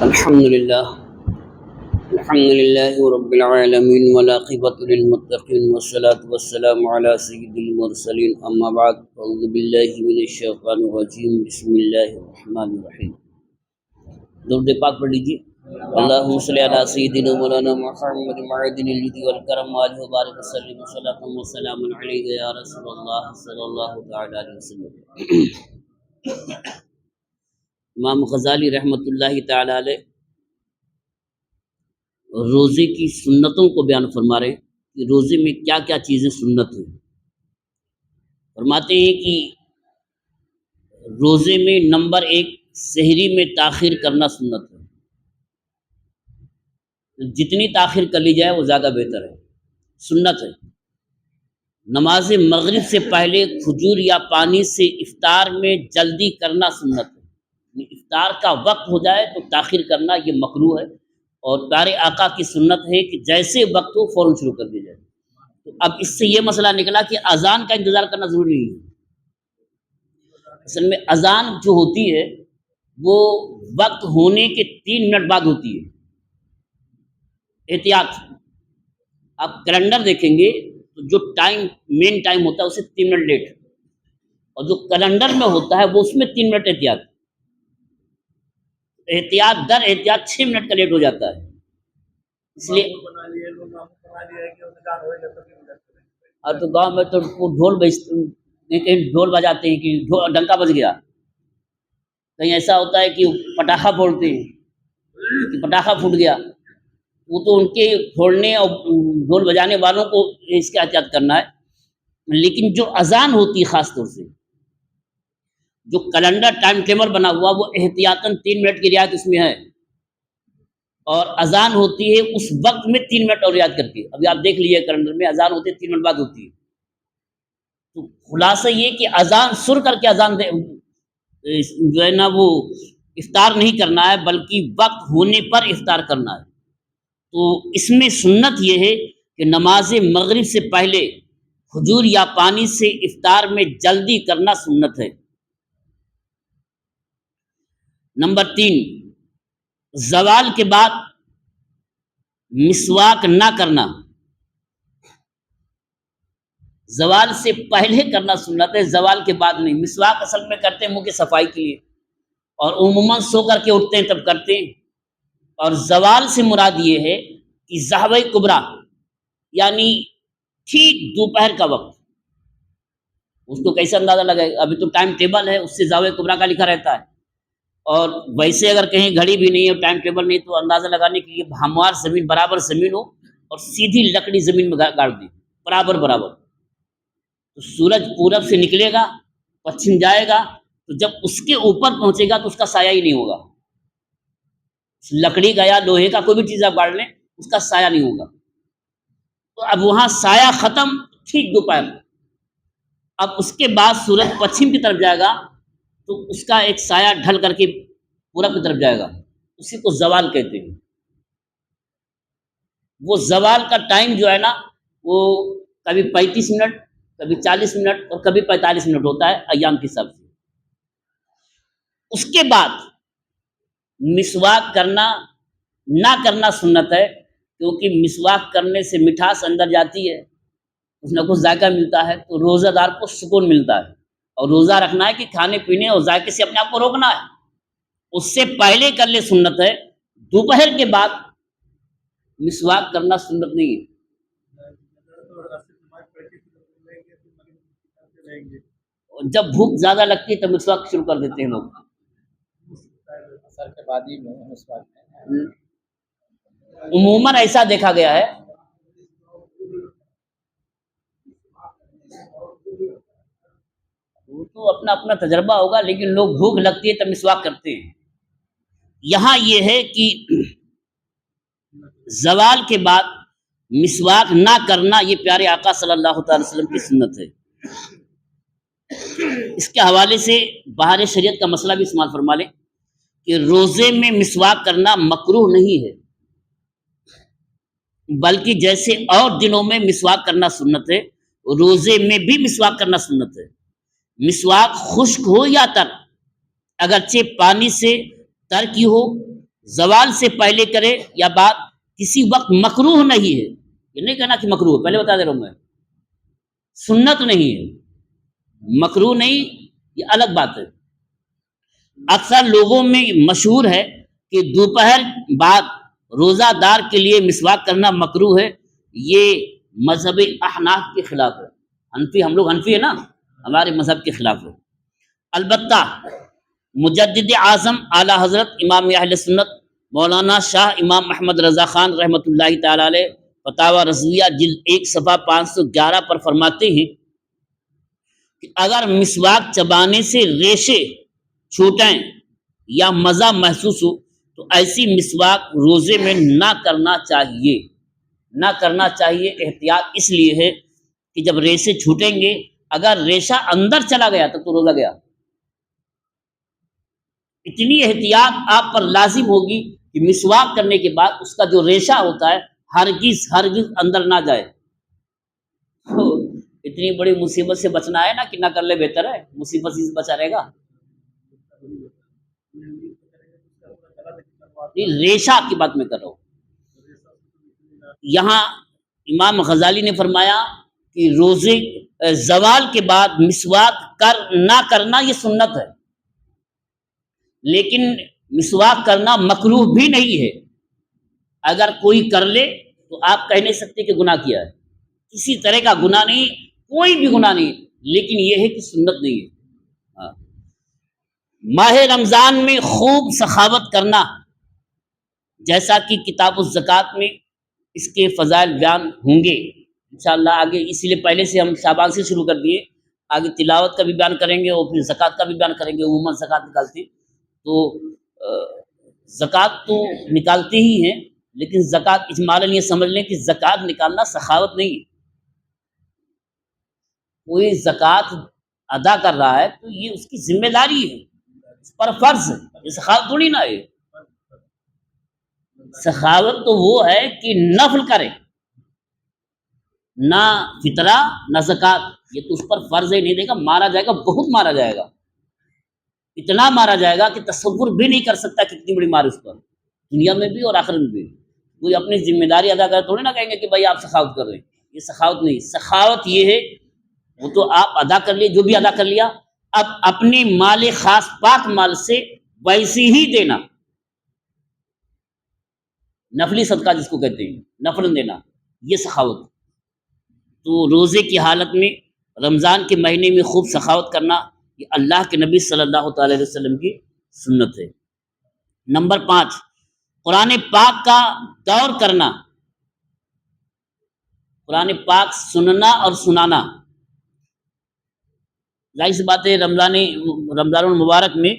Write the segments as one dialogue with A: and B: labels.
A: الحمد لله رب العالمين والعاقبة للمتقين والصلاة والسلام على سيد المرسلين أما بعد أعوذ بالله من الشيطان الرجيم بسم الله الرحمن الرحيم. درود پاک پڑھ لیجیے. اللهم صل على سيدنا مولانا محمد معدن الجود والكرم وآله وبارك وسلم صلاة وسلام عليك يا رسول الله صلى الله تعالى عليه وسلم. امام غزالی رحمۃ اللہ تعالی علیہ روزے کی سنتوں کو بیان فرما رہے ہیں کہ روزے میں کیا کیا چیزیں سنت ہیں. فرماتے ہیں کہ روزے میں نمبر 1 سحری میں تاخیر کرنا سنت ہے. جتنی تاخیر کر لی جائے وہ زیادہ بہتر ہے، سنت ہے. نماز مغرب سے پہلے کھجور یا پانی سے افطار میں جلدی کرنا سنت ہے. افطار کا وقت ہو جائے تو تاخیر کرنا یہ مکروہ ہے، اور پیارے آقا کی سنت ہے کہ جیسے وقت ہو فوراً شروع کر دیا جائے. تو اب اس سے یہ مسئلہ نکلا کہ اذان کا انتظار کرنا ضروری نہیں ہے. اصل میں اذان جو ہوتی ہے وہ وقت ہونے کے 3 منٹ بعد ہوتی ہے. احتیاط، آپ کیلنڈر دیکھیں گے تو جو مین ٹائم ہوتا ہے اسے 3 منٹ لیٹ، اور جو کیلنڈر میں ہوتا ہے وہ اس میں 3 منٹ احتیاط در احتیاط 6 منٹ کا لیٹ ہو جاتا ہے. اس لیے اب تو گاؤں میں تو کہیں ڈھول بجاتے ہیں کہ ڈنکا بج گیا، کہیں ایسا ہوتا ہے کہ پٹاخہ پھوڑتے ہیں کہ پٹاخہ پھوٹ گیا. وہ تو ان کے پھوڑنے اور ڈھول بجانے والوں کو اس کا احتیاط کرنا ہے. لیکن جو اذان ہوتی ہے خاص طور سے جو کیلنڈر ٹائم ٹیبل بنا ہوا وہ احتیاطاً 3 منٹ کی رعایت اس میں ہے، اور اذان ہوتی ہے اس وقت میں 3 منٹ اور رعایت کر کے. ابھی آپ دیکھ لیجیے کیلنڈر میں اذان ہوتی ہے 3 منٹ بعد ہوتی ہے. تو خلاصہ یہ کہ اذان سن کر کے اذان جو ہے نا وہ افطار نہیں کرنا ہے، بلکہ وقت ہونے پر افطار کرنا ہے. تو اس میں سنت یہ ہے کہ نماز مغرب سے پہلے کھجور یا پانی سے افطار میں جلدی کرنا سنت ہے. نمبر 3 زوال کے بعد مسواک نہ کرنا. زوال سے پہلے کرنا سنت ہے، زوال کے بعد نہیں. مسواک اصل میں کرتے ہیں منہ کی صفائی کے لیے، اور عموماً سو کر کے اٹھتے ہیں تب کرتے ہیں. اور زوال سے مراد یہ ہے کہ ذہوہ کبریٰ یعنی ٹھیک دوپہر کا وقت. اس کو کیسے اندازہ لگائے؟ ابھی تو ٹائم ٹیبل ہے، اس سے ذہوہ کبریٰ کا لکھا رہتا ہے. اور ویسے اگر کہیں گھڑی بھی نہیں ہے، ٹائم ٹیبل نہیں، تو اندازہ لگانے کے لیے ہموار زمین برابر زمین ہو اور سیدھی لکڑی زمین میں گاڑ دی برابر. تو سورج پورب سے نکلے گا، پچھم جائے گا، تو جب اس کے اوپر پہنچے گا تو اس کا سایہ ہی نہیں ہوگا. لکڑی کا یا لوہے کا کوئی بھی چیز آپ گاڑ لیں اس کا سایہ نہیں ہوگا. تو اب وہاں سایہ ختم ٹھیک دوپہر. اب اس کے بعد سورج پچھم کی طرف جائے گا تو اس کا ایک سایہ ڈھل کر کے پورب کی طرف جائے گا. اسی کو زوال کہتے ہیں. وہ زوال کا ٹائم جو ہے نا وہ کبھی 35 منٹ، کبھی 40 منٹ اور کبھی 45 منٹ ہوتا ہے ایام کے حساب سے. اس کے بعد مسواک کرنا نہ کرنا سنت ہے، کیونکہ مسواک کرنے سے مٹھاس اندر جاتی ہے، اس میں کچھ ذائقہ ملتا ہے، تو روزہ دار کو سکون ملتا ہے. اور روزہ رکھنا ہے کہ کھانے پینے اور ذائقے سے اپنے آپ کو روکنا ہے. اس سے پہلے کر لے سنت ہے، دوپہر کے بعد مسواک کرنا سنت نہیں ہے. جب بھوک زیادہ لگتی ہے تب مسواک شروع کر دیتے ہیں لوگ. عموماً ایسا دیکھا گیا ہے. وہ تو اپنا اپنا تجربہ ہوگا، لیکن لوگ بھوک لگتی ہے تب مسواک کرتے ہیں. یہاں یہ ہے کہ زوال کے بعد مسواک نہ کرنا یہ پیارے آقا صلی اللہ تعالی وسلم کی سنت ہے. اس کے حوالے سے بہار شریعت کا مسئلہ بھی استعمال فرما لیں کہ روزے میں مسواک کرنا مکروہ نہیں ہے، بلکہ جیسے اور دنوں میں مسواک کرنا سنت ہے روزے میں بھی مسواک کرنا سنت ہے. مسواک خشک ہو یا تر، اگرچہ پانی سے تر کی ہو زوال سے پہلے کرے یا بعد، کسی وقت مکروہ نہیں ہے، یہ نہیں کہنا کہ مکروہ ہے، پہلے بتا دے رہا ہوں میں، سنت نہیں ہے، مکروہ نہیں، یہ الگ بات ہے۔ اکثر لوگوں میں مشہور ہے کہ دوپہر بعد روزہ دار کے لیے مسواک کرنا مکروہ ہے، یہ مذہب احناف کے خلاف ہے۔ حنفی، ہم لوگ حنفی ہے نا، ہمارے مذہب کے خلاف ہے۔ البتہ مجدد اعظم اعلی حضرت امام اہل سنت مولانا شاہ امام محمد رضا خان رحمۃ اللہ تعالی علیہ فتاوی رضویہ جلد 1 صفحہ 511 پر فرماتے ہیں کہ اگر مسواک چبانے سے ریشے چھوٹیں یا مزہ محسوس ہو تو ایسی مسواک روزے میں نہ کرنا چاہیے، نہ کرنا چاہیے۔ احتیاط اس لیے ہے کہ جب ریشے چھوٹیں گے، اگر ریشہ اندر چلا گیا تو روزہ گیا۔ اتنی احتیاط آپ پر لازم ہوگی کہ مسواک کرنے کے بعد اس کا جو ریشہ ہوتا ہے ہرگز اندر نہ جائے۔ اتنی بڑی مصیبت سے بچنا ہے نا کہ نہ کر لے، بہتر ہے، مصیبت سے بچا رہے گا۔ ریشہ کی بات میں کر رہا ہوں۔ یہاں امام غزالی نے فرمایا کہ روزے زوال کے بعد مسواک نہ کرنا یہ سنت ہے، لیکن مسواک کرنا مکروہ بھی نہیں ہے۔ اگر کوئی کر لے تو آپ کہہ نہیں سکتے کہ گناہ کیا ہے، کسی طرح کا گناہ نہیں، کوئی بھی گناہ نہیں، لیکن یہ ہے کہ سنت نہیں ہے۔ ماہ رمضان میں خوب سخاوت کرنا، جیسا کہ کتاب الزکوٰۃ میں اس کے فضائل بیان ہوں گے انشاءاللہ آگے، اسی لیے پہلے سے ہم شعبان سے شروع کر دیے، آگے تلاوت کا بھی بیان کریں گے اور پھر زکوٰۃ کا بھی بیان کریں گے۔ عموماً زکوٰۃ نکالتے ہیں تو زکوٰۃ تو نکالتے ہی ہیں، لیکن زکوٰۃ اجمالاً یہ سمجھ لیں کہ زکوٰۃ نکالنا سخاوت نہیں ہے۔ کوئی زکوٰۃ ادا کر رہا ہے تو یہ اس کی ذمہ داری ہے، اس پر فرض ہے، یہ سخاوت تھوڑی نہ ہے۔ سخاوت تو وہ ہے کہ نفل کرے، نہ فطرہ نہ زکوٰۃ، یہ تو اس پر فرض ہے، نہیں دے گا مارا جائے گا، بہت مارا جائے گا، اتنا مارا جائے گا کہ تصور بھی نہیں کر سکتا کتنی بڑی مار اس پر، دنیا میں بھی اور آخرت میں بھی۔ کوئی اپنی ذمہ داری ادا کرے تھوڑی نہ کہیں گے کہ بھائی آپ سخاوت کر رہے ہیں، یہ سخاوت نہیں۔ سخاوت یہ ہے، وہ تو آپ ادا کر لیے جو بھی ادا کر لیا، اب اپنے مال خاص پاک مال سے ویسے ہی دینا، نفلی صدقہ جس کو کہتے ہیں، نفل دینا، یہ سخاوت۔ تو روزے کی حالت میں رمضان کے مہینے میں خوب سخاوت کرنا، یہ اللہ کے نبی صلی اللہ تعالی علیہ وسلم کی سنت ہے۔ نمبر 5، قرآن پاک کا دور کرنا، قرآن پاک سننا اور سنانا۔ ظاہر سی بات ہے رمضان المبارک میں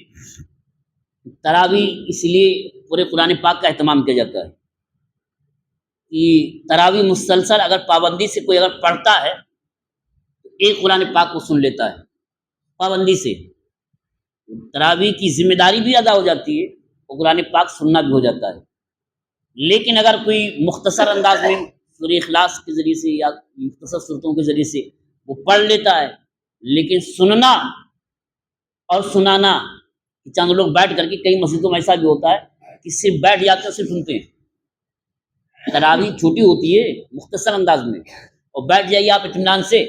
A: تراویح اس لیے پورے قرآن پاک کا اہتمام کیا جاتا ہے کہ تراویح مسلسل اگر پابندی سے کوئی اگر پڑھتا ہے تو ایک قرآن پاک کو سن لیتا ہے پابندی سے، تراویح کی ذمہ داری بھی ادا ہو جاتی ہے اور قرآن پاک سننا بھی ہو جاتا ہے۔ لیکن اگر کوئی مختصر انداز میں سورہ اخلاص کے ذریعے سے یا مختصر صورتوں کے ذریعے سے وہ پڑھ لیتا ہے، لیکن سننا اور سنانا، چند لوگ بیٹھ کر کے، کئی مسجدوں میں ایسا بھی ہوتا ہے کہ صرف بیٹھ جاتے ہیں صرف سنتے ہیں، تراویح چھوٹی ہوتی ہے مختصر انداز میں، اور بیٹھ جائیے آپ اطمینان سے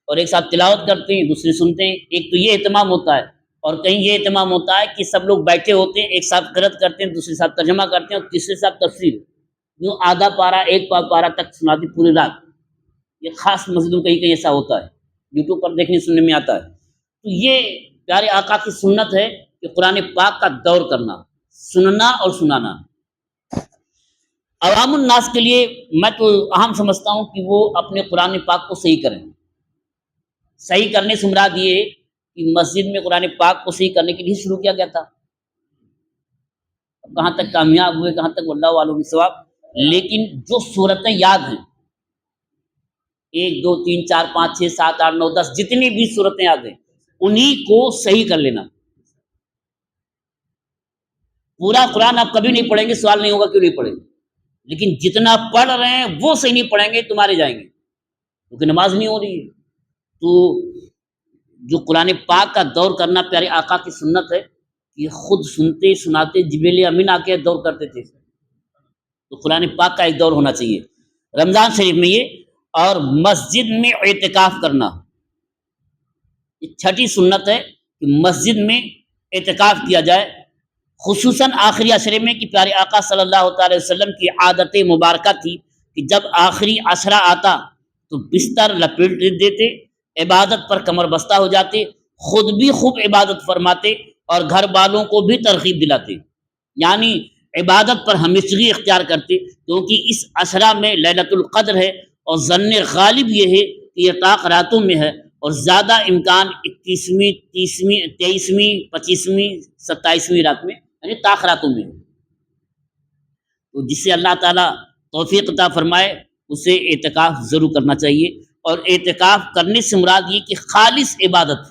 A: اور ایک ساتھ تلاوت کرتے ہیں، دوسرے سنتے ہیں۔ ایک تو یہ اہتمام ہوتا ہے، اور کہیں یہ اہتمام ہوتا ہے کہ سب لوگ بیٹھے ہوتے ہیں، ایک ساتھ قرأت کرتے ہیں، دوسرے ساتھ ترجمہ کرتے ہیں اور تیسرے ساتھ تفسیر، یوں آدھا پارہ ایک پارہ تک سناتی پوری رات۔ یہ خاص مسجدوں کہیں کہیں ایسا ہوتا ہے، یوٹیوب پر دیکھنے سننے میں آتا ہے۔ تو یہ پیارے آقا کی سنت ہے کہ قرآن پاک کا دور کرنا، سننا اور سنانا۔ عوام الناس کے لیے میں تو اہم سمجھتا ہوں کہ وہ اپنے قرآن پاک کو صحیح کریں۔ صحیح کرنے سے مراد یہ ہے کہ مسجد میں قرآن پاک کو صحیح کرنے کے لیے شروع کیا گیا تھا، کہاں تک کامیاب ہوئے، کہاں تک واللہ عالم بالصواب۔ لیکن جو صورتیں یاد ہیں، 1 2 3 4 5 6 7 8 9 10 جتنی بھی صورتیں یاد ہیں، انہی کو صحیح کر لینا۔ پورا قرآن آپ کبھی نہیں پڑھیں گے، سوال نہیں ہوگا کیوں نہیں پڑھیں گے، لیکن جتنا پڑھ رہے ہیں وہ صحیح نہیں پڑھیں گے تمہارے جائیں گے، کیونکہ نماز نہیں ہو رہی ہے۔ تو جو قرآن پاک کا دور کرنا پیارے آقا کی سنت ہے یہ خود سنتے سناتے جبریل امین آ کے دور کرتے تھے. تو قرآن پاک کا ایک دور ہونا چاہیے رمضان شریف میں یہ. اور مسجد میں اعتکاف کرنا یہ چھٹی سنت ہے کہ مسجد میں اعتکاف کیا جائے، خصوصاً آخری عشرے میں، کہ پیارے آقا صلی اللہ تعالی وسلم کی عادت مبارکہ تھی کہ جب آخری عشرہ آتا تو بستر لپیٹ دیتے، عبادت پر کمر بستہ ہو جاتے، خود بھی خوب عبادت فرماتے اور گھر والوں کو بھی ترغیب دلاتے، یعنی عبادت پر ہمیشگی اختیار کرتے، کیونکہ اس عشرہ میں لیلۃ القدر ہے اور ظن غالب یہ ہے کہ یہ طاق راتوں میں ہے، اور زیادہ امکان 21ویں 30ویں 23ویں 25ویں 27ویں رات میں، یعنی طاق راتوں میں ہے. تو جس سے اللہ تعالیٰ توفیق عطا فرمائے اسے اعتکاف ضرور کرنا چاہیے. اور اعتکاف کرنے سے مراد یہ کہ خالص عبادت،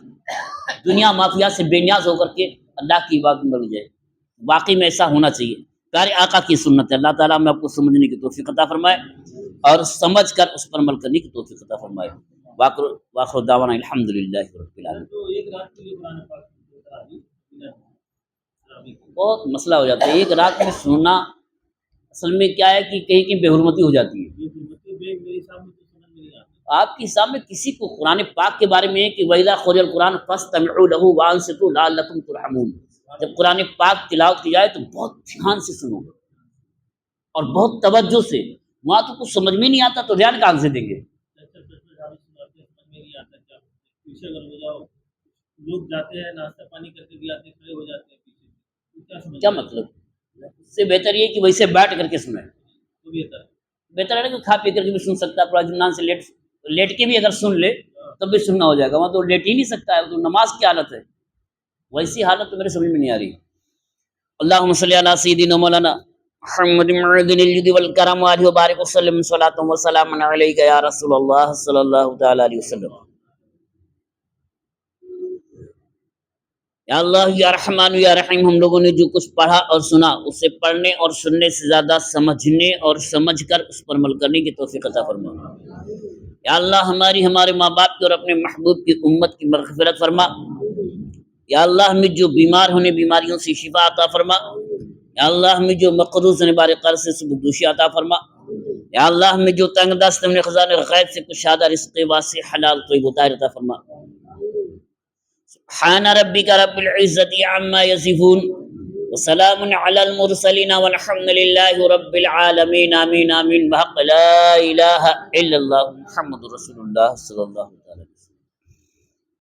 A: دنیا مافیا سے بے نیاز ہو کر کے اللہ کی عبادت میں لگ جائے. واقعی میں ایسا ہونا چاہیے، پیارے آقا کی سنت ہے. اللہ تعالیٰ میں آپ کو سمجھنے کی توفیق عطا فرمائے اور سمجھ کر اس پر عمل کرنے کی توفیق عطا فرمائے. واخر دعوانا الحمدللہ رب العالمین. بہت مسئلہ ہو جاتا ہے ایک رات میں سننا. اصل میں کیا ہے کہ کہیں کہیں بے حرمتی ہو جاتی ہے. آپ کے سامنے کسی کو قرآن پاک کے بارے میں ہے کہ وَإِذَا قُرِئَ الْقُرْآنُ فَاسْتَمِعُوا لَهُ وَأَنصِتُوا لَعَلَّكُمْ تُرْحَمُونَ. جب قرآن پاک تلاوت کی جائے تو بہت دھیان سے سنو اور بہت توجہ سے. وہاں تو کچھ سمجھ میں نہیں آتا تو دھیان کہاں سے دیں گے.
B: لوگ جاتے ہیں ناشتہ پانی کر کے بھی آتے کھڑے ہو جاتے ہیں،
A: کیا مطلب؟ اس سے بہتر یہ کہ ویسے بیٹھ کر کے سنیں. بہتر ہے کہ کھا پی کر کے بھی سن سکتا ہے، پورا جنان سے لیٹ کے بھی اگر سن لے تب بھی سننا ہو جائے گا. وہاں تو لیٹ ہی نہیں سکتا ہے، تو نماز کی حالت ہے. ویسی حالت تو میرے سمجھ میں نہیں آ رہی. اللہم صلی علی سیدنا مولانا محمد معدن الجود والکرم وآلہ وبارک وسلم صلاۃ وسلام علیک یا رسول اللہ صلی اللہ تعالی علیہ وسلم. یا اللہ یا رحمان یا رحیم، ہم لوگوں نے جو کچھ پڑھا اور سنا اسے پڑھنے اور سننے سے زیادہ سمجھنے اور سمجھ کر اس پر عمل کرنے کی توفیق عطا فرما. یا اللہ ہماری ہمارے ماں باپ کی اور اپنے محبوب کی امت کی مغفرت فرما. یا اللہ ہمیں جو بیمار ہونے بیماریوں سے شفا عطا فرما. یا اللہ ہمیں جو مقروض ہونے بارے قرض سے سبکدوشی عطا فرما. یا اللہ ہمیں جو تنگ دست ہم نے خزانہ غیب سے کشادہ رزق واسع حلال طیب و طاہر عطا فرما. سبحان ربک رب العزت عما یصفون وسلام علی المرسلین والحمد للہ رب العالمین. آمین آمین بحق لا الہ الا اللہ محمد رسول اللہ صلی اللہ علیہ وسلم.